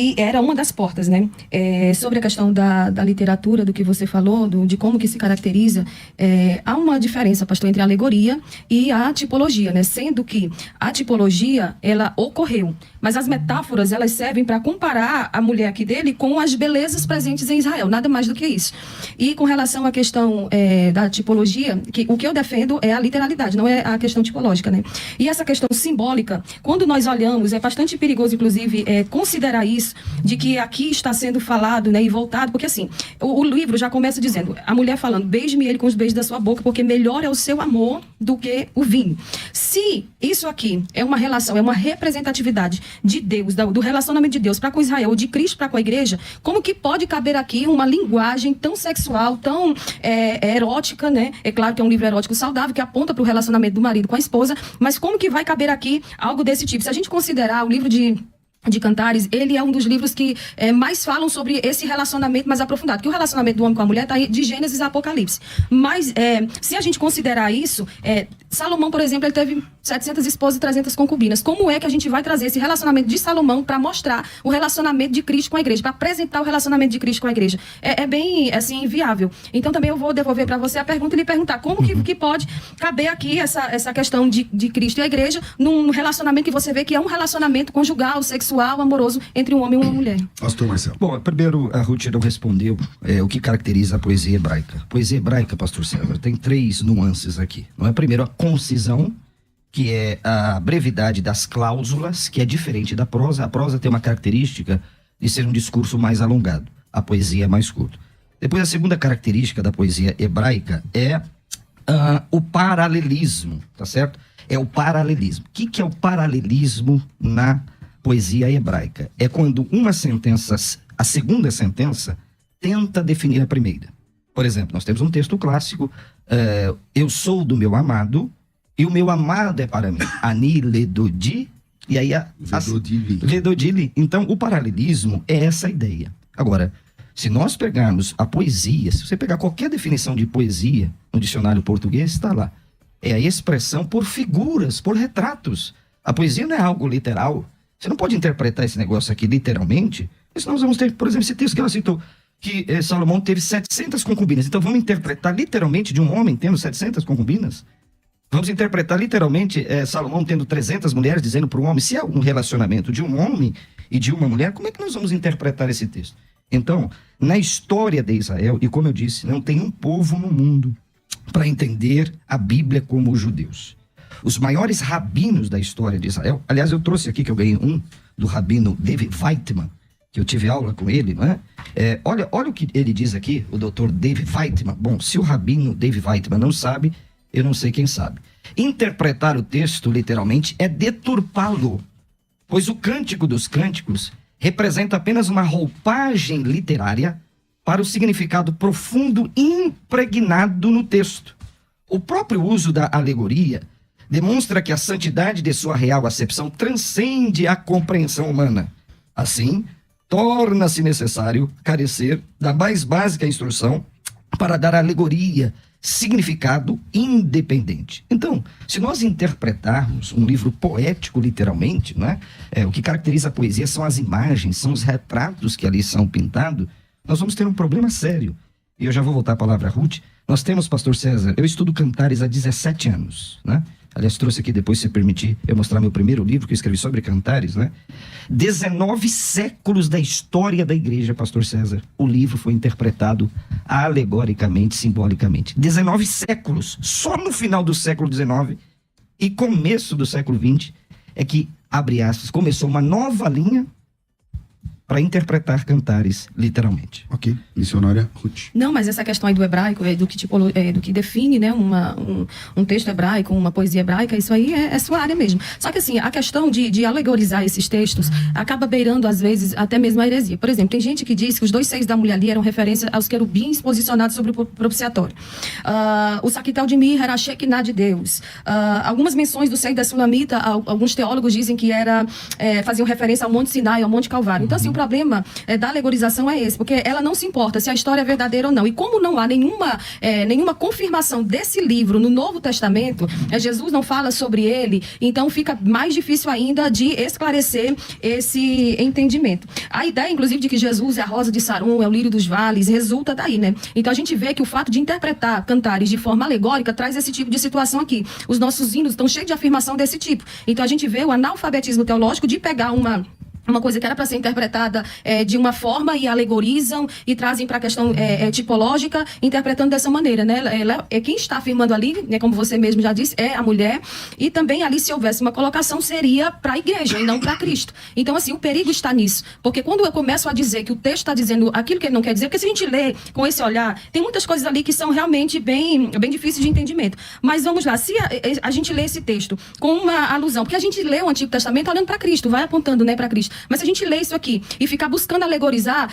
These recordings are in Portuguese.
E era uma das portas, né? Sobre a questão da literatura, do que você falou, de como que se caracteriza, há uma diferença, pastor, entre a alegoria e a tipologia, né? Sendo que a tipologia, ela ocorreu, mas as metáforas, elas servem para comparar a mulher aqui dele com as belezas presentes em Israel, nada mais do que isso. E com relação à questão da tipologia, o que eu defendo é a literalidade, não é a questão tipológica, né? E essa questão simbólica, quando nós olhamos, é bastante perigoso, inclusive, considerar isso, de que aqui está sendo falado, né, e voltado, porque assim, o livro já começa dizendo, a mulher falando, beije-me ele com os beijos da sua boca, porque melhor é o seu amor do que o vinho. Se isso aqui é uma relação, é uma representatividade de Deus, do relacionamento de Deus para com Israel, ou de Cristo para com a igreja, como que pode caber aqui uma linguagem tão sexual, tão erótica, né? É claro que é um livro erótico saudável, que aponta para o relacionamento do marido com a esposa, mas como que vai caber aqui algo desse tipo? Se a gente considerar o livro de Cantares, ele é um dos livros que mais falam sobre esse relacionamento mais aprofundado, que o relacionamento do homem com a mulher está de Gênesis a Apocalipse. Mas, se a gente considerar isso, Salomão, por exemplo, ele teve 700 esposas e 300 concubinas. Como é que a gente vai trazer esse relacionamento de Salomão para mostrar o relacionamento de Cristo com a igreja, para apresentar o relacionamento de Cristo com a igreja? É bem, assim, inviável. Então, também eu vou devolver para você a pergunta e lhe perguntar como que pode caber aqui essa questão de Cristo e a igreja num relacionamento que você vê que é um relacionamento conjugal, sexual, amoroso entre um homem e uma mulher. Pastor Marcelo. Bom, primeiro a Ruth não respondeu o que caracteriza a poesia hebraica. A poesia hebraica, pastor César, tem 3 nuances aqui. Não é? Primeiro, a concisão, que é a brevidade das cláusulas, que é diferente da prosa. A prosa tem uma característica de ser um discurso mais alongado. A poesia é mais curta. Depois, a segunda característica da poesia hebraica é o paralelismo, tá certo? É o paralelismo. O que é o paralelismo na poesia hebraica? É quando uma sentença, a segunda sentença, tenta definir a primeira. Por exemplo, nós temos um texto clássico, eu sou do meu amado, e o meu amado é para mim. Ani ledodi, e aí ledodili. Então, o paralelismo é essa ideia. Agora, se nós pegarmos a poesia, se você pegar qualquer definição de poesia no dicionário português, está lá. É a expressão por figuras, por retratos. A poesia não é algo literal. Você não pode interpretar esse negócio aqui literalmente, senão nós vamos ter, por exemplo, esse texto que ela citou, que Salomão teve 700 concubinas. Então vamos interpretar literalmente de um homem tendo 700 concubinas? Vamos interpretar literalmente Salomão tendo 300 mulheres, dizendo para um homem, se é um relacionamento de um homem e de uma mulher, como é que nós vamos interpretar esse texto? Então, na história de Israel, e como eu disse, não tem um povo no mundo para entender a Bíblia como os judeus. Os maiores rabinos da história de Israel, aliás, eu trouxe aqui que eu ganhei do rabino David Weitman, que eu tive aula com ele, não é? Olha o que ele diz aqui, o doutor David Weitman. Bom, se o rabino David Weitman não sabe, eu não sei quem sabe. Interpretar o texto literalmente é deturpá-lo, pois o Cântico dos Cânticos representa apenas uma roupagem literária para o significado profundo impregnado no texto. O próprio uso da alegoria demonstra que a santidade de sua real acepção transcende a compreensão humana. Assim, torna-se necessário carecer da mais básica instrução para dar à alegoria significado independente. Então, se nós interpretarmos um livro poético literalmente, não é? O que caracteriza a poesia são as imagens, são os retratos que ali são pintados, nós vamos ter um problema sério. E eu já vou voltar a palavra a Ruth. Nós temos, pastor César, eu estudo Cantares há 17 anos, né? Aliás, trouxe aqui depois, se permitir, eu mostrar meu primeiro livro que eu escrevi sobre Cantares, né? 19 séculos da história da igreja, pastor César. O livro foi interpretado alegoricamente, simbolicamente. 19 séculos. Só no final do século XIX e começo do século XX é que, abre aspas, começou uma nova linha para interpretar Cantares literalmente. Ok. Missionária Ruth. Não, mas essa questão aí do hebraico, do que define, né, um texto hebraico, uma poesia hebraica, isso aí é sua área mesmo. Só que assim, a questão de alegorizar esses textos acaba beirando, às vezes, até mesmo a heresia. Por exemplo, tem gente que diz que os 2 seios da mulher ali eram referência aos querubins posicionados sobre o propiciatório. O saquital de mirra era a Shekinah de Deus. Algumas menções do seio da Sulamita, alguns teólogos dizem que faziam referência ao Monte Sinai, ao Monte Calvário. Então, assim, o problema da alegorização é esse, porque ela não se importa se a história é verdadeira ou não. E como não há nenhuma confirmação desse livro no Novo Testamento, Jesus não fala sobre ele, então fica mais difícil ainda de esclarecer esse entendimento. A ideia, inclusive, de que Jesus é a rosa de Saron, é o lírio dos vales, resulta daí, né? Então a gente vê que o fato de interpretar cantares de forma alegórica traz esse tipo de situação aqui. Os nossos hinos estão cheios de afirmação desse tipo. Então a gente vê o analfabetismo teológico de pegar uma coisa que era para ser interpretada de uma forma e alegorizam e trazem para a questão tipológica, interpretando dessa maneira, né? Quem está afirmando ali, né, como você mesmo já disse, é a mulher, e também ali, se houvesse uma colocação, seria para a igreja e não para Cristo. Então, assim, o perigo está nisso, porque quando eu começo a dizer que o texto está dizendo aquilo que ele não quer dizer, porque se a gente lê com esse olhar, tem muitas coisas ali que são realmente bem difíceis de entendimento. Mas vamos lá, se a gente lê esse texto com uma alusão, porque a gente lê o Antigo Testamento olhando para Cristo, vai apontando, né, para Cristo. Mas se a gente lê isso aqui e ficar buscando alegorizar,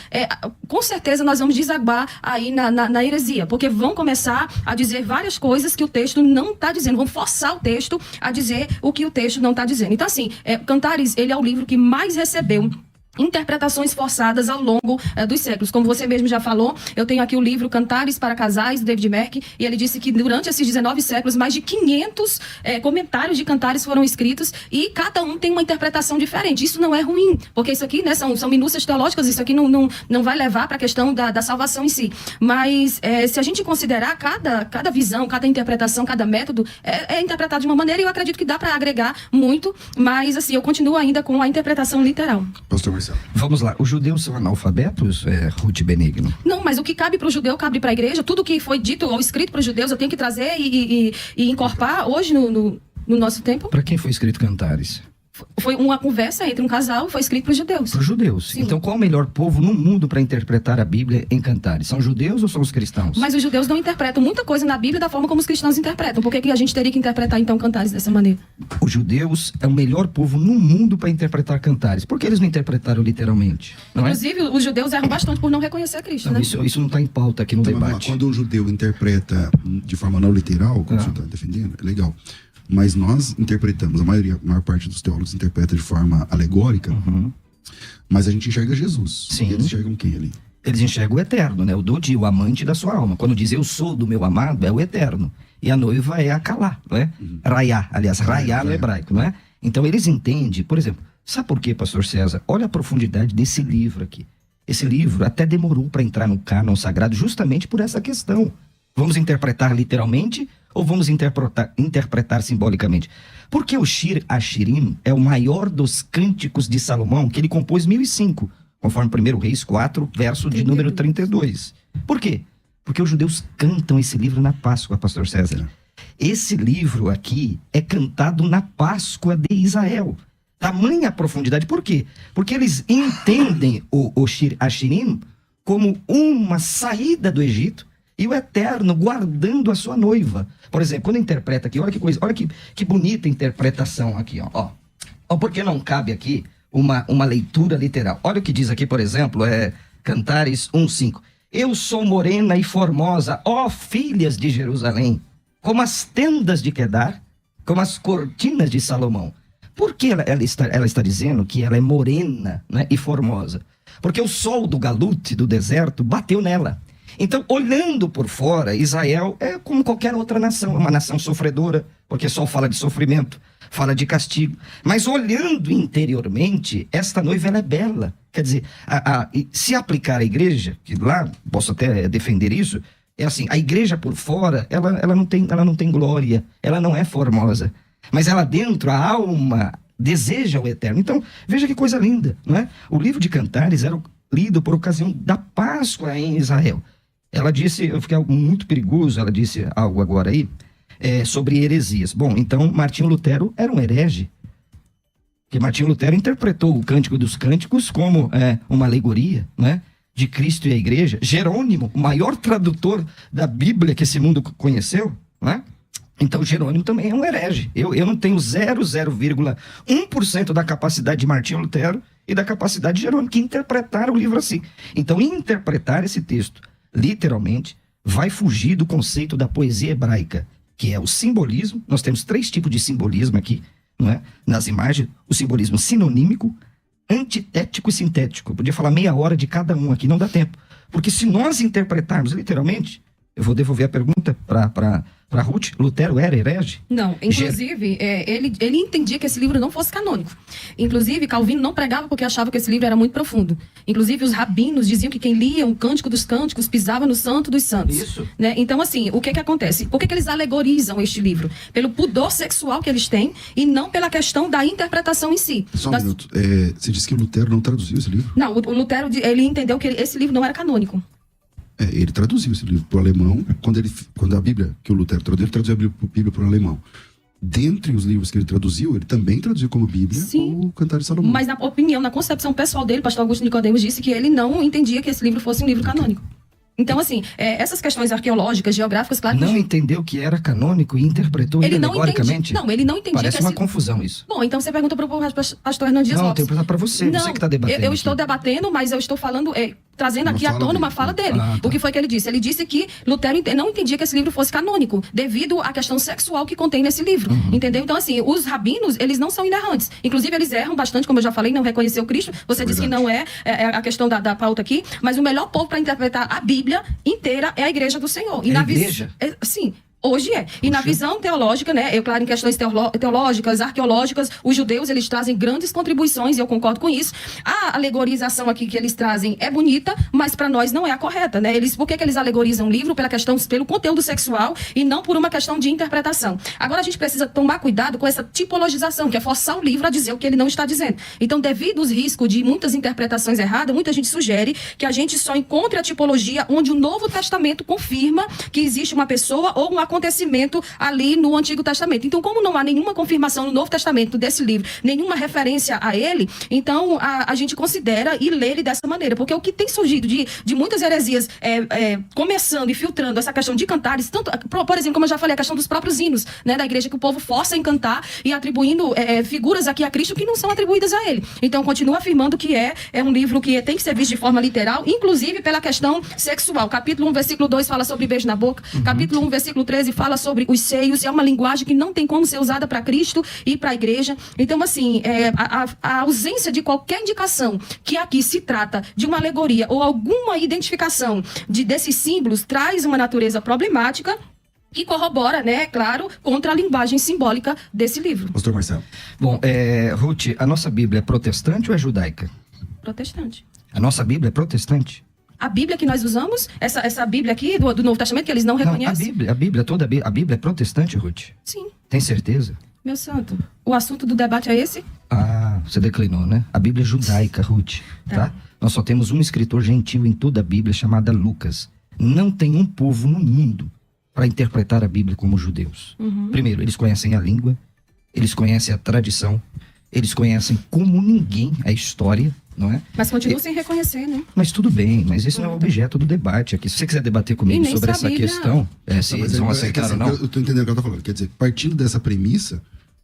com certeza nós vamos desaguar aí na heresia, porque vão começar a dizer várias coisas que o texto não está dizendo, vão forçar o texto a dizer o que o texto não está dizendo. Então, assim, Cantares, ele é o livro que mais recebeu interpretações forçadas ao longo dos séculos. Como você mesmo já falou, eu tenho aqui o livro Cantares para Casais, do David Merck, e ele disse que durante esses 19 séculos, mais de 500 comentários de cantares foram escritos, e cada um tem uma interpretação diferente. Isso não é ruim, porque isso aqui, né, são minúcias teológicas, isso aqui não vai levar para a questão da salvação em si. Mas se a gente considerar cada visão, cada interpretação, cada método, é interpretado de uma maneira, e eu acredito que dá para agregar muito, mas assim, eu continuo ainda com a interpretação literal. Pastor Marcelo. Vamos lá, os judeus são analfabetos, Ruth Benigno? Não, mas o que cabe para o judeu, cabe para a igreja. Tudo que foi dito ou escrito para os judeus, eu tenho que trazer e incorporar hoje no nosso tempo. Para quem foi escrito Cantares? Foi uma conversa entre um casal, foi escrito para os judeus. Para os judeus. Sim. Então, qual o melhor povo no mundo para interpretar a Bíblia em Cantares? São judeus ou são os cristãos? Mas os judeus não interpretam muita coisa na Bíblia da forma como os cristãos interpretam. Por que a gente teria que interpretar, então, Cantares dessa maneira? Os judeus é o melhor povo no mundo para interpretar Cantares. Por que eles não interpretaram literalmente? Inclusive, os judeus erram bastante por não reconhecer Cristo, não, né? Isso não está em pauta aqui no debate. Quando um judeu interpreta de forma não literal, como você está defendendo, é legal. Mas nós interpretamos, a maior parte dos teólogos interpreta de forma alegórica, mas a gente enxerga Jesus. Sim. E eles enxergam quem ali? Eles enxergam o eterno, né? O Dodi, o amante da sua alma. Quando diz eu sou do meu amado, é o eterno. E a noiva é a Kalá, não é? Raiá, aliás, Raiá no hebraico, não é? Então eles entendem, por exemplo, sabe por quê, pastor César? Olha a profundidade desse livro aqui. Esse livro até demorou para entrar no cânon sagrado justamente por essa questão. Vamos interpretar literalmente ou vamos interpretar simbolicamente? Porque o Shir Hashirim é o maior dos cânticos de Salomão, que ele compôs 1005, conforme 1 Reis 4, verso de número 32. Por quê? Porque os judeus cantam esse livro na Páscoa, pastor César. Esse livro aqui é cantado na Páscoa de Israel. Tamanha profundidade. Por quê? Porque eles entendem o Shir Hashirim como uma saída do Egito, e o Eterno guardando a sua noiva. Por exemplo, quando interpreta aqui, olha que coisa, olha que bonita interpretação aqui, ó. Porque não cabe aqui uma leitura literal. Olha o que diz aqui, por exemplo, Cantares 1:5. Eu sou morena e formosa, ó filhas de Jerusalém, como as tendas de Quedar, como as cortinas de Salomão. Por que ela está dizendo que ela é morena, né, e formosa? Porque o sol do Galute, do deserto, bateu nela. Então, olhando por fora, Israel é como qualquer outra nação, é uma nação sofredora, porque só fala de sofrimento, fala de castigo. Mas olhando interiormente, esta noiva ela é bela. Quer dizer, se aplicar à igreja, que lá posso até defender isso, é assim, a igreja por fora, ela não tem glória, ela não é formosa. Mas ela dentro, a alma deseja o eterno. Então, veja que coisa linda, não é? O livro de Cantares era lido por ocasião da Páscoa em Israel. Ela disse, eu fiquei muito perigoso, ela disse algo agora aí, sobre heresias. Bom, então Martinho Lutero era um herege, porque Martinho Lutero interpretou o Cântico dos Cânticos como uma alegoria, né, de Cristo e a igreja. Jerônimo, o maior tradutor da Bíblia que esse mundo conheceu, né? Então Jerônimo também é um herege. Eu não tenho 0,1% da capacidade de Martinho Lutero e da capacidade de Jerônimo, que interpretaram o livro assim. Então, interpretar esse texto literalmente vai fugir do conceito da poesia hebraica, que é o simbolismo. Nós temos 3 tipos de simbolismo aqui, não é? Nas imagens: o simbolismo sinonímico, antitético e sintético. Eu podia falar meia hora de cada um aqui, não dá tempo. Porque se nós interpretarmos literalmente, eu vou devolver a pergunta para Ruth, Lutero era herege? Não, inclusive, ele entendia que esse livro não fosse canônico. Inclusive, Calvino não pregava porque achava que esse livro era muito profundo. Inclusive, os rabinos diziam que quem lia o Cântico dos Cânticos pisava no Santo dos Santos. Isso. Né? Então, assim, o que acontece? Por que eles alegorizam este livro? Pelo pudor sexual que eles têm e não pela questão da interpretação em si. Só um minuto. Você disse que o Lutero não traduziu esse livro? Não, o Lutero, ele entendeu que esse livro não era canônico. Ele traduziu esse livro para o alemão. Quando a Bíblia, que o Lutero traduziu, ele traduziu a Bíblia para o alemão. Dentre os livros que ele traduziu, ele também traduziu como Bíblia o Cantar de Salomão. Mas na opinião, na concepção pessoal dele, o pastor Augusto Nicodemos disse que ele não entendia que esse livro fosse um livro canônico. Então, assim, essas questões arqueológicas, geográficas, claro que... Não entendeu que era canônico e interpretou ele alegoricamente? Não, ele não entendia. Parece uma confusão isso. Bom, então você pergunta para o pastor Hernandes Dias Não, Lopes. tem que perguntar para você, você que está debatendo. Eu estou debatendo, mas eu estou falando... trazendo aqui à tona uma fala dele. Tá. O que foi que ele disse? Ele disse que Lutero não entendia que esse livro fosse canônico, devido à questão sexual que contém nesse livro. Entendeu? Então, assim, os rabinos, eles não são inerrantes. Inclusive, eles erram bastante, como eu já falei, não reconheceu Cristo. Você disse que não é a questão da pauta aqui, mas o melhor povo para interpretar a Bíblia inteira é a Igreja do Senhor. E a igreja? Sim. Hoje é. E na visão teológica, né, claro, em questões teológicas, arqueológicas, os judeus, eles trazem grandes contribuições, e eu concordo com isso. A alegorização aqui que eles trazem é bonita, mas para nós não é a correta, né? Por que eles alegorizam o livro? Pelo conteúdo sexual e não por uma questão de interpretação. Agora a gente precisa tomar cuidado com essa tipologização, que é forçar o livro a dizer o que ele não está dizendo. Então, devido aos riscos de muitas interpretações erradas, muita gente sugere que a gente só encontre a tipologia onde o Novo Testamento confirma que existe uma pessoa ou um acontecimento ali no Antigo Testamento. Então, como não há nenhuma confirmação no Novo Testamento desse livro, nenhuma referência a ele, então a gente considera e lê ele dessa maneira. Porque o que tem surgido de muitas heresias começando e filtrando essa questão de cantares, tanto, por exemplo, como eu já falei, a questão dos próprios hinos, né, da igreja, que o povo força a cantar e atribuindo figuras aqui a Cristo que não são atribuídas a ele. Então, continua afirmando que é um livro que tem que ser visto de forma literal, inclusive pela questão sexual. Capítulo 1, versículo 2 fala sobre beijo na boca. Capítulo 1, versículo 13 fala sobre os seios, e é uma linguagem que não tem como ser usada para Cristo e para a igreja. Então, assim, a ausência de qualquer indicação que aqui se trata de uma alegoria ou alguma identificação desses símbolos traz uma natureza problemática que corrobora, né, claro, contra a linguagem simbólica desse livro. Pastor Marcelo. Bom, Ruth, a nossa Bíblia é protestante ou é judaica? Protestante. A nossa Bíblia é protestante? A Bíblia que nós usamos, essa Bíblia aqui do Novo Testamento, que eles não reconhecem? Não, a Bíblia, toda a Bíblia é protestante, Ruth? Sim. Tem certeza? Meu santo, o assunto do debate é esse? Ah, você declinou, né? A Bíblia é judaica, Ruth, tá? Nós só temos um escritor gentil em toda a Bíblia, chamado Lucas. Não tem um povo no mundo para interpretar a Bíblia como os judeus. Primeiro, eles conhecem a língua, eles conhecem a tradição, eles conhecem como ninguém a história, não é? Mas continuam sem reconhecer, né? Mas tudo bem, mas esse não é o objeto do debate aqui. Se você quiser debater comigo sobre essa questão, se eles vão aceitar ou não. Eu estou entendendo o que ela está falando. Quer dizer, partindo dessa premissa,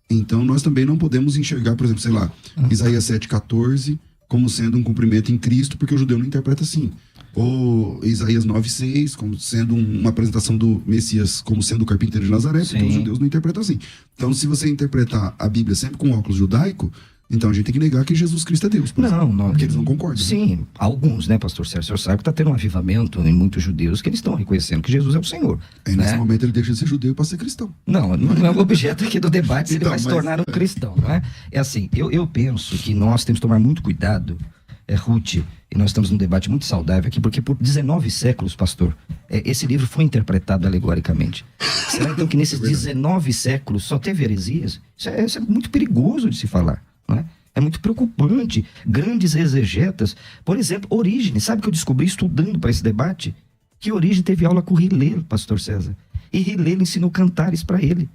então nós também não podemos enxergar, por exemplo, sei lá, Isaías 7,14 como sendo um cumprimento em Cristo, porque o judeu não interpreta assim. Ou Isaías 9,6 como sendo uma apresentação do Messias como sendo o carpinteiro de Nazaré, porque os judeus não interpretam assim. Então, se você interpretar a Bíblia sempre com óculos judaico, então a gente tem que negar que Jesus Cristo é Deus. Não. Porque eles não concordam. Sim, né? Alguns, né, pastor Sérgio? O senhor sabe que está tendo um avivamento em muitos judeus que eles estão reconhecendo que Jesus é o Senhor. Aí, nesse momento, ele deixa de ser judeu para ser cristão. Não é o objeto aqui do debate se ele vai se tornar um mas cristão, não é? É assim, eu penso que nós temos que tomar muito cuidado, Ruth, e nós estamos num debate muito saudável aqui, porque por 19 séculos, pastor, esse livro foi interpretado alegoricamente. Será então que nesses 19 séculos só teve heresias? Isso é muito perigoso de se falar, não é? É muito preocupante. Grandes exegetas, por exemplo, Orígenes, sabe que eu descobri estudando para esse debate? Que Orígenes teve aula com Rilelo, pastor César, e Rilelo ensinou cantares para ele.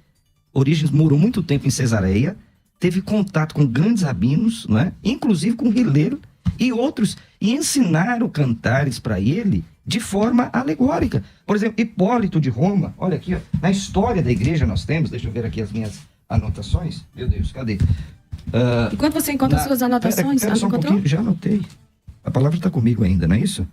Orígenes morou muito tempo em Cesareia, teve contato com grandes rabinos, não é? Inclusive com Rilelo e outros, e ensinaram cantares para ele de forma alegórica. Por exemplo, Hipólito de Roma, olha aqui, ó, na história da igreja nós temos, deixa eu ver aqui as minhas anotações, meu Deus, cadê? Enquanto você encontra suas anotações, só um pouquinho, já anotei. A palavra está comigo ainda, não é isso?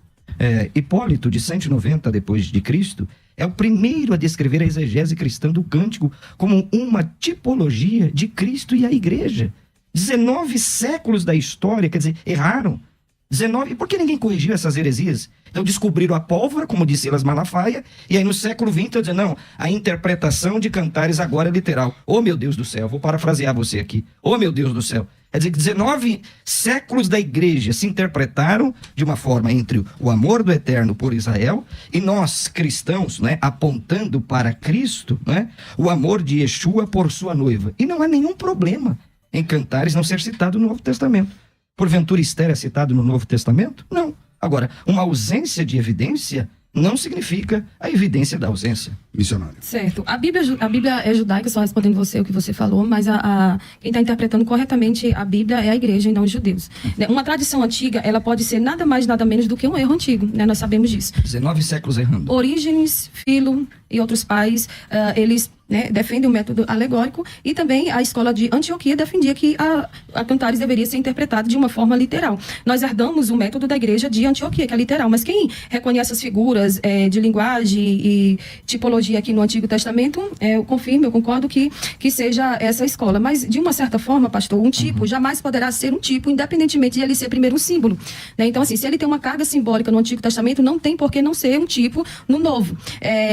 Hipólito, de 190 depois de Cristo, é o primeiro a descrever a exegese cristã do cântico como uma tipologia de Cristo e a igreja. 19 séculos da história, quer dizer, erraram. 19, e por que ninguém corrigiu essas heresias? Então descobriram a pólvora, como disse Silas Malafaia, e aí no século XX eu dizendo, não, a interpretação de Cantares agora é literal. Oh, meu Deus do céu, vou parafrasear você aqui. Oh, meu Deus do céu. Quer dizer que 19 séculos da igreja se interpretaram de uma forma entre o amor do Eterno por Israel e nós, cristãos, né, apontando para Cristo, né, o amor de Yeshua por sua noiva. E não há nenhum problema em Cantares não ser citado no Novo Testamento. Porventura Esther é citado no Novo Testamento? Não. Agora, uma ausência de evidência não significa a evidência da ausência. Missionário. Certo. A Bíblia é judaica, só respondendo você o que você falou, mas quem está interpretando corretamente a Bíblia é a igreja e não os judeus. Uma tradição antiga, ela pode ser nada mais, nada menos do que um erro antigo, né? Nós sabemos disso. 19 séculos errando. Orígenes, Filo e outros pais, eles defendem o método alegórico, e também a escola de Antioquia defendia que a Cantares deveria ser interpretada de uma forma literal. Nós herdamos o método da igreja de Antioquia, que é literal, mas quem reconhece as figuras de linguagem e tipologia aqui no Antigo Testamento, eu confirmo, eu concordo que seja essa escola. Mas, de uma certa forma, pastor, um tipo jamais poderá ser um tipo, independentemente de ele ser primeiro um símbolo. Né? Então, assim, se ele tem uma carga simbólica no Antigo Testamento, não tem por que não ser um tipo no Novo.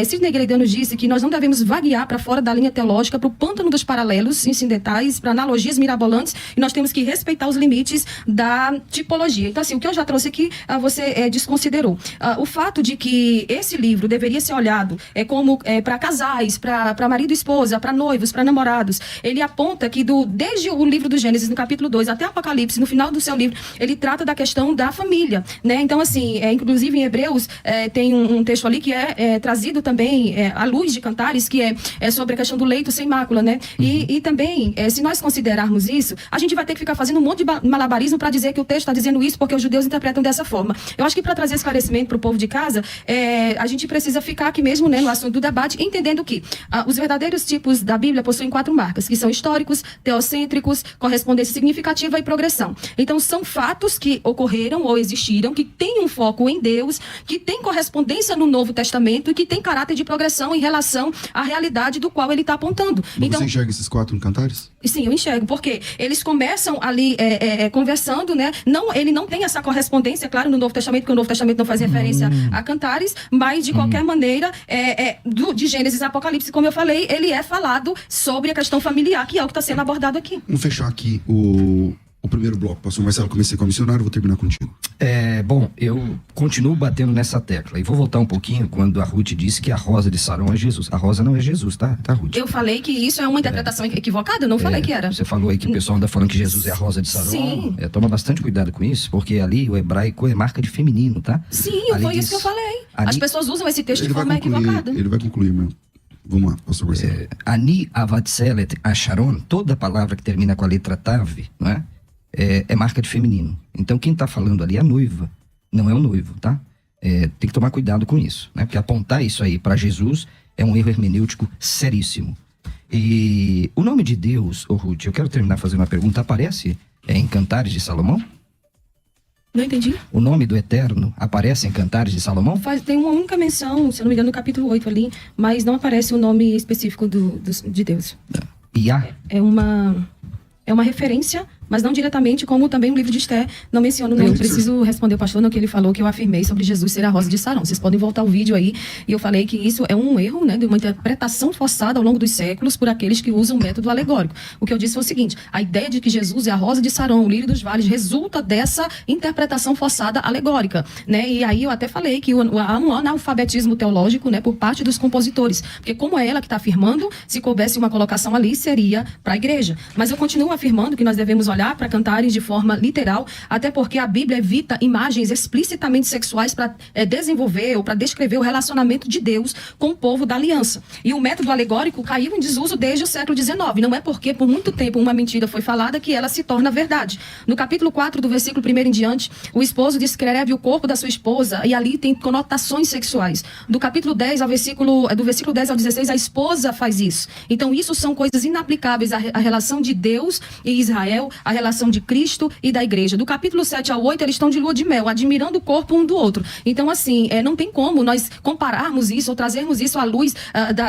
Sidney Greidan nos disse que nós não devemos vaguear para fora da linha teológica, para o pântano dos paralelos incidentais, para analogias mirabolantes, e nós temos que respeitar os limites da tipologia. Então, assim, o que eu já trouxe aqui, você desconsiderou. O fato de que esse livro deveria ser olhado como para casais, para marido e esposa, para noivos, para namorados, ele aponta que desde o livro do Gênesis, no capítulo 2, até Apocalipse, no final do seu livro, ele trata da questão da família, né? Então, assim, inclusive em Hebreus, tem um texto ali que é trazido também à luz de Cantares, que é sobre a questão do leito sem mácula, né? E também, se nós considerarmos isso, a gente vai ter que ficar fazendo um monte de malabarismo para dizer que o texto está dizendo isso porque os judeus interpretam dessa forma. Eu acho que para trazer esclarecimento para o povo de casa, a gente precisa ficar aqui mesmo, né, no assunto do debate, entendendo que os verdadeiros tipos da Bíblia possuem 4 marcas, que são históricos, teocêntricos, correspondência significativa e progressão. Então, são fatos que ocorreram ou existiram, que têm um foco em Deus, que têm correspondência no Novo Testamento e que têm caráter de progressão em relação à realidade do qual ele está apontando. Então, você enxerga esses 4 no Cantares? Sim, eu enxergo, porque eles começam ali conversando, né? Ele não tem essa correspondência, claro, no Novo Testamento, porque o Novo Testamento não faz referência a Cantares, mas, de qualquer maneira, de Gênesis a Apocalipse, como eu falei, ele é falado sobre a questão familiar, que é o que está sendo abordado aqui. Vamos fechar aqui o primeiro bloco. Pastor Marcelo, comecei com a missionária, vou terminar contigo. Bom, eu continuo batendo nessa tecla. E vou voltar um pouquinho quando a Ruth disse que a rosa de Sarão é Jesus. A rosa não é Jesus, tá, Ruth? Eu falei que isso é uma interpretação equivocada, eu não falei que era. Você falou aí que o pessoal anda falando que Jesus é a rosa de Sarão. Sim. Toma bastante cuidado com isso, porque ali o hebraico é marca de feminino, tá? Sim, foi isso que eu falei. As pessoas usam esse texto de forma equivocada. Ele vai concluir, meu. Vamos lá, pastor Marcelo. Ani avatselet asharon, toda palavra que termina com a letra Tav, não é? É marca de feminino. Então, quem está falando ali é a noiva, não é o noivo, tá? Tem que tomar cuidado com isso, né? Porque apontar isso aí para Jesus é um erro hermenêutico seríssimo. E o nome de Deus, Ruth, eu quero terminar fazendo uma pergunta, aparece em Cantares de Salomão? Não entendi. O nome do Eterno aparece em Cantares de Salomão? Tem uma única menção, se eu não me engano, no capítulo 8 ali, mas não aparece o nome específico de Deus. Iá? É uma referência, mas não diretamente, como também o livro de Esther não menciona. Eu preciso responder o pastor no que ele falou, que eu afirmei sobre Jesus ser a rosa de Sarão. Vocês podem voltar o vídeo aí, e eu falei que isso é um erro, né, de uma interpretação forçada ao longo dos séculos por aqueles que usam o método alegórico. O que eu disse foi o seguinte: a ideia de que Jesus é a rosa de Sarão, o lírio dos vales, resulta dessa interpretação forçada alegórica, né? E aí eu até falei que há um analfabetismo teológico, né, por parte dos compositores, porque como é ela que está afirmando, se coubesse uma colocação ali, seria para a igreja. Mas eu continuo afirmando que nós devemos olhar para Cantares de forma literal, até porque a Bíblia evita imagens explicitamente sexuais para desenvolver ou para descrever o relacionamento de Deus com o povo da aliança. E o método alegórico caiu em desuso desde o século XIX. Não é porque por muito tempo uma mentira foi falada que ela se torna verdade. No capítulo 4, do versículo 1 em diante, o esposo descreve o corpo da sua esposa e ali tem conotações sexuais. Do capítulo 10 do versículo 10 ao 16, a esposa faz isso. Então isso são coisas inaplicáveis à relação de Deus e Israel, a relação de Cristo e da igreja. Do capítulo 7 ao 8, eles estão de lua de mel, admirando o corpo um do outro. Então, assim, não tem como nós compararmos isso ou trazermos isso à luz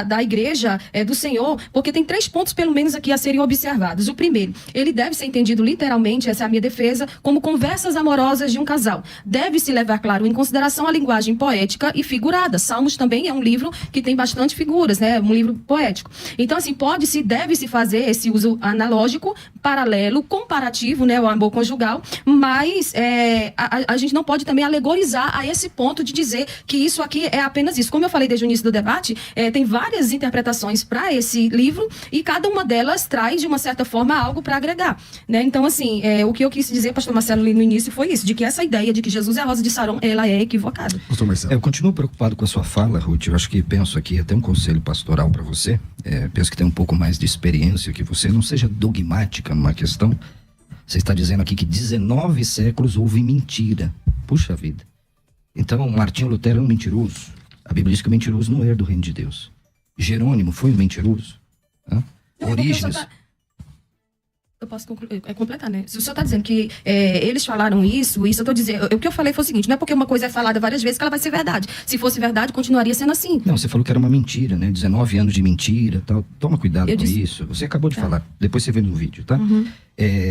da igreja do Senhor, porque tem 3 pontos, pelo menos, aqui a serem observados. O primeiro, ele deve ser entendido literalmente, essa é a minha defesa, como conversas amorosas de um casal. Deve-se levar, claro, em consideração a linguagem poética e figurada. Salmos também é um livro que tem bastante figuras, né? Um livro poético. Então, assim, deve-se fazer esse uso analógico, paralelo, comparativo, né? O amor conjugal, mas a gente não pode também alegorizar a esse ponto de dizer que isso aqui é apenas isso. Como eu falei desde o início do debate, tem várias interpretações para esse livro e cada uma delas traz, de uma certa forma, algo para agregar, né? Então, assim, o que eu quis dizer, pastor Marcelo, ali no início foi isso, de que essa ideia de que Jesus é a rosa de Saron, ela é equivocada. Pastor Marcelo. Eu continuo preocupado com a sua fala, Ruth. Eu acho que penso aqui até um conselho pastoral para você. Penso que tem um pouco mais de experiência que você. Não seja dogmática numa questão. Você está dizendo aqui que 19 séculos houve mentira. Puxa vida. Então, Martinho Lutero é um mentiroso. A Bíblia diz que o mentiroso não herda do reino de Deus. Jerônimo foi um mentiroso. Orígenes... Eu posso completar, né? Se o senhor está dizendo que eles falaram isso eu estou dizendo... O que eu falei foi o seguinte, não é porque uma coisa é falada várias vezes que ela vai ser verdade. Se fosse verdade, continuaria sendo assim. Não, você falou que era uma mentira, né? 19 anos de mentira, tal. Toma cuidado com isso. Você acabou de falar. Depois você vê no vídeo, tá? Uhum.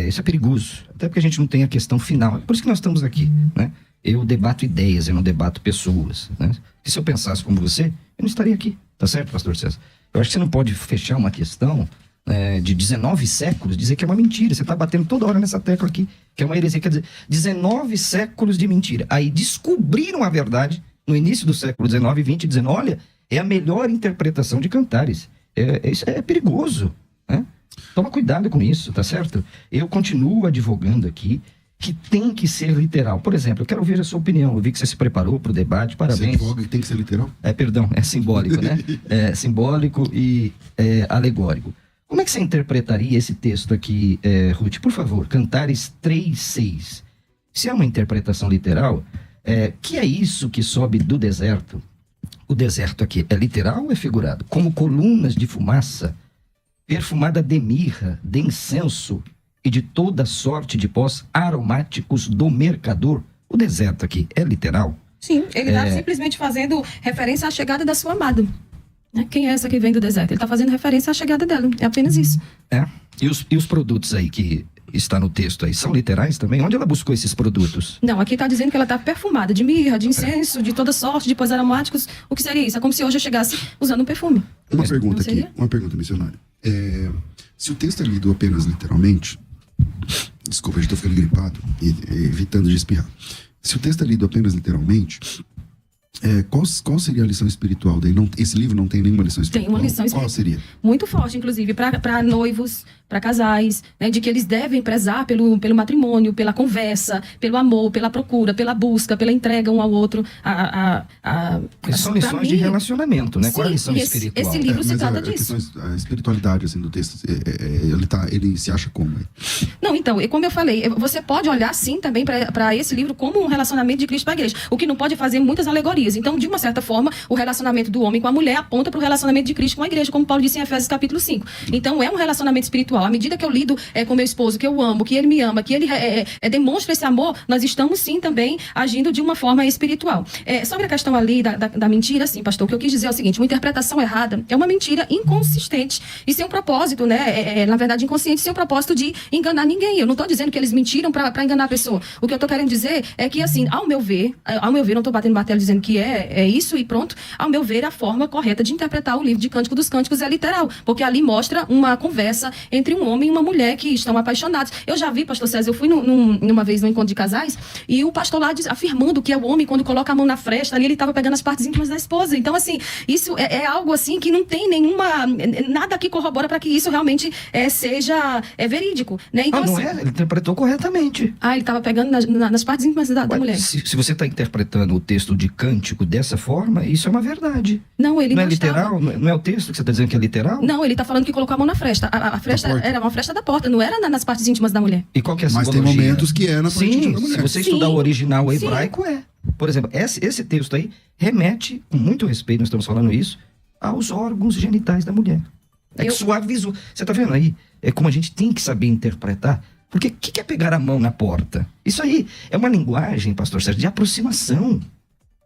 Isso é perigoso. Até porque a gente não tem a questão final. É por isso que nós estamos aqui, né? Eu debato ideias, eu não debato pessoas, né? E se eu pensasse como você, eu não estaria aqui. Tá certo, pastor César? Eu acho que você não pode fechar uma questão... de 19 séculos, dizer que é uma mentira. Você está batendo toda hora nessa tecla aqui, que é uma heresia. Quer dizer, 19 séculos de mentira. Aí descobriram a verdade no início do século 19 e 20, dizendo, olha, é a melhor interpretação de Cantares. Isso é perigoso, né? Toma cuidado com isso, tá certo? Eu continuo advogando aqui que tem que ser literal. Por exemplo, eu quero ouvir a sua opinião. Eu vi que você se preparou para o debate, parabéns. Você advoga que tem que ser literal? Perdão, é simbólico, né? É simbólico e alegórico. Como é que você interpretaria esse texto aqui, Ruth? Por favor, Cantares 3:6. Se é uma interpretação literal, que é isso que sobe do deserto? O deserto aqui é literal ou é figurado? Como colunas de fumaça, perfumada de mirra, de incenso e de toda sorte de pós aromáticos do mercador. O deserto aqui é literal? Sim, ele está simplesmente fazendo referência à chegada da sua amada. Quem é essa que vem do deserto? Ele está fazendo referência à chegada dela. É apenas isso. E os produtos aí que está no texto aí, são literais também? Onde ela buscou esses produtos? Não, aqui está dizendo que ela está perfumada de mirra, de incenso, de toda sorte, de pós aromáticos. O que seria isso? É como se hoje eu chegasse usando um perfume. Uma pergunta aqui, uma pergunta, missionária. Se o texto é lido apenas literalmente... Desculpa, a gente está ficando gripado e evitando de espirrar. Se o texto é lido apenas literalmente... Qual seria a lição espiritual daí? Esse livro não tem nenhuma lição espiritual? Tem uma lição espiritual. Qual seria? Muito forte, inclusive, para noivos, para casais, né, de que eles devem prezar pelo matrimônio, pela conversa, pelo amor, pela procura, pela busca, pela entrega um ao outro. São lições de relacionamento, né? Sim, qual é a lição espiritual? Esse livro se trata disso. A espiritualidade assim, do texto, ele se acha como? Não, então, como eu falei, você pode olhar sim também para esse livro como um relacionamento de Cristo para a igreja, o que não pode fazer muitas alegorias. Então, de uma certa forma, o relacionamento do homem com a mulher aponta para o relacionamento de Cristo com a igreja, como Paulo disse em Efésios capítulo 5. Então, é um relacionamento espiritual. À medida que eu lido com meu esposo, que eu amo, que ele me ama, que ele demonstra esse amor, nós estamos sim também agindo de uma forma espiritual. Sobre a questão ali da mentira, sim, pastor, o que eu quis dizer é o seguinte: uma interpretação errada é uma mentira inconsistente e sem um propósito, né? Na verdade, inconsciente, sem o propósito de enganar ninguém. Eu não estou dizendo que eles mentiram para enganar a pessoa. O que eu estou querendo dizer é que, assim, ao meu ver, não estou batendo martelo dizendo que é isso e pronto. Ao meu ver, a forma correta de interpretar o livro de Cântico dos Cânticos é literal, porque ali mostra uma conversa entre um homem e uma mulher que estão apaixonados. Eu já vi, pastor César, eu fui uma vez num encontro de casais e o pastor lá afirmando que é o homem, quando coloca a mão na fresta, ali ele estava pegando as partes íntimas da esposa. Então, assim, isso é algo assim que não tem nada que corrobora para que isso realmente seja verídico, né? Então, não assim, ele interpretou corretamente. ele estava pegando nas partes íntimas da mulher. Se você está interpretando o texto de Cântico dessa forma, isso é uma verdade. Não, ele não não é literal? Não é o texto que você está dizendo que é literal? Não, ele está falando que colocou a mão na fresta. A fresta era uma fresta da porta, não era nas partes íntimas da mulher. E qual que é a Mas simbologia? tem momentos que é na parte íntima da mulher. Se você estudar o original hebraico, Por exemplo, esse texto aí remete, com muito respeito, nós estamos falando isso, aos órgãos genitais da mulher. Que suavizou. Você está vendo aí? É como a gente tem que saber interpretar Porque o que é pegar a mão na porta? Isso aí é uma linguagem, pastor Sérgio, de aproximação.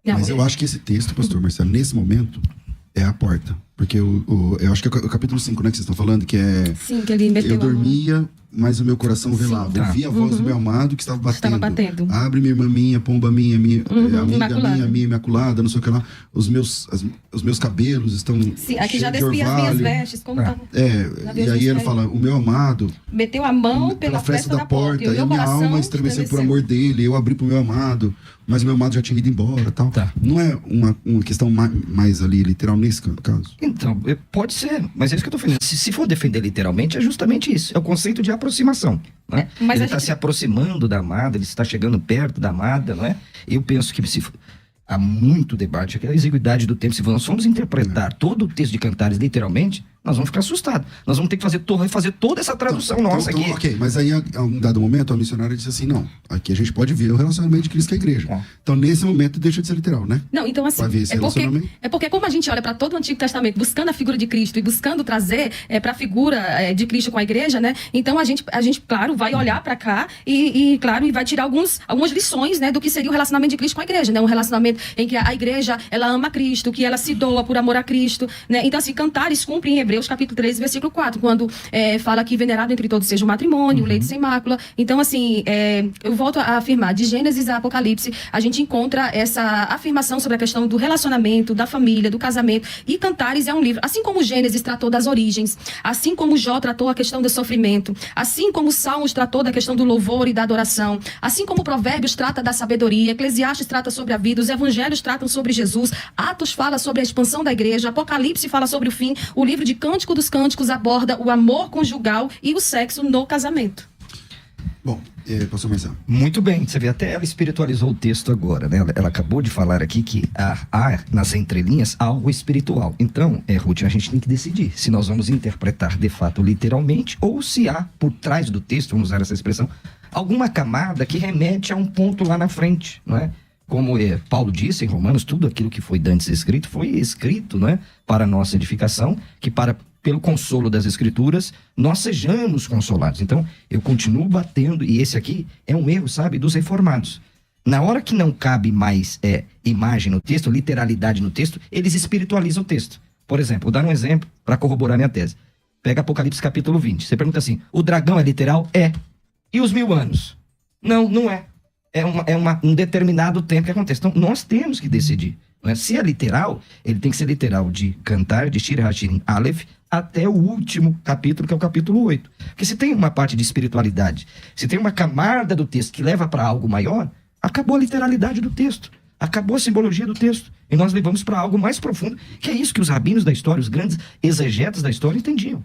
Mas eu acho que esse texto, pastor Marcelo, nesse momento, é a porta. Porque eu acho que é o capítulo 5, né, que vocês estão falando, que é... Sim, que ele meteu Eu dormia, mas o meu coração velava. tá. Ouvia a voz do meu amado que estava batendo. Estava batendo. Abre, minha irmã minha, pomba minha, amiga imaculada. minha, imaculada, não sei o que lá. Os meus cabelos estão Sim, aqui já cheios de despia as minhas orvalho. vestes, como tá. Já E aí ele fala, o meu amado, Meteu a mão pela fresta da porta, e o e a meu minha coração alma estremeceu por estremeceu. amor dele, eu abri pro meu amado, mas o meu amado já tinha ido embora, tal. Tá. Não é uma questão mais ali, literal, nesse caso? Então, pode ser, mas é isso que eu tô falando. Se for defender literalmente, é justamente isso. É o conceito de aproximação. Né? Mas Ele a está gente- se aproximando da amada, ele está chegando perto da amada, não é? Eu penso que há muito debate, aquela exiguidade do tempo. Se nós formos interpretar todo o texto de Cantares literalmente, nós vamos ficar assustados. Nós vamos ter que refazer toda essa tradução nossa aqui. Ok, mas aí a um dado momento a missionária disse assim, não, aqui a gente pode ver o relacionamento de Cristo com a igreja. É. Então nesse momento deixa de ser literal, né? Não, então assim, Vai ver esse relacionamento? é porque como a gente olha para todo o Antigo Testamento buscando a figura de Cristo e buscando trazer para a figura de Cristo com a igreja, né? Então a gente claro, vai olhar para cá e vai tirar algumas lições, né, do que seria o relacionamento de Cristo com a igreja, né? Um relacionamento em que a igreja, ela ama Cristo, que ela se doa por amor a Cristo, né? Então assim, Cantares cumpre em Hebreus capítulo 3, versículo 4, quando fala que venerado entre todos seja o matrimônio, o leito sem mácula. Então assim, eu volto a afirmar, de Gênesis a Apocalipse, a gente encontra essa afirmação sobre a questão do relacionamento, da família, do casamento. E Cantares é um livro, assim como Gênesis tratou das origens, assim como Jó tratou a questão do sofrimento, assim como Salmos tratou da questão do louvor e da adoração, assim como Provérbios trata da sabedoria, Eclesiastes trata sobre a vida, os evangelhos tratam sobre Jesus, Atos fala sobre a expansão da igreja, Apocalipse fala sobre o fim, o livro de Cântico dos Cânticos aborda o amor conjugal e o sexo no casamento. Bom, pastor Marcelo. Muito bem, você vê, até ela espiritualizou o texto agora, né? Ela acabou de falar aqui que há nas entrelinhas algo espiritual. Então, Ruth, a gente tem que decidir se nós vamos interpretar de fato literalmente ou se há por trás do texto, vamos usar essa expressão, alguma camada que remete a um ponto lá na frente, não é? Como Paulo disse em Romanos, tudo aquilo que foi dantes escrito foi escrito, não é? Para a nossa edificação, que pelo consolo das Escrituras, nós sejamos consolados. Então, eu continuo batendo, e esse aqui é um erro, sabe, dos reformados. Na hora que não cabe mais imagem no texto, literalidade no texto, eles espiritualizam o texto. Por exemplo, vou dar um exemplo para corroborar minha tese. Pega Apocalipse capítulo 20. Você pergunta assim, o dragão é literal? É. E os 1000 anos? Não, não é. É um determinado tempo que acontece. Então, nós temos que decidir. Não é? Se é literal, ele tem que ser literal de Cantar, de Shir HaShirim Aleph, até o último capítulo, que é o capítulo 8. Porque se tem uma parte de espiritualidade, se tem uma camada do texto que leva para algo maior, acabou a literalidade do texto. Acabou a simbologia do texto. E nós levamos para algo mais profundo, que é isso que os rabinos da história, os grandes exegetas da história entendiam.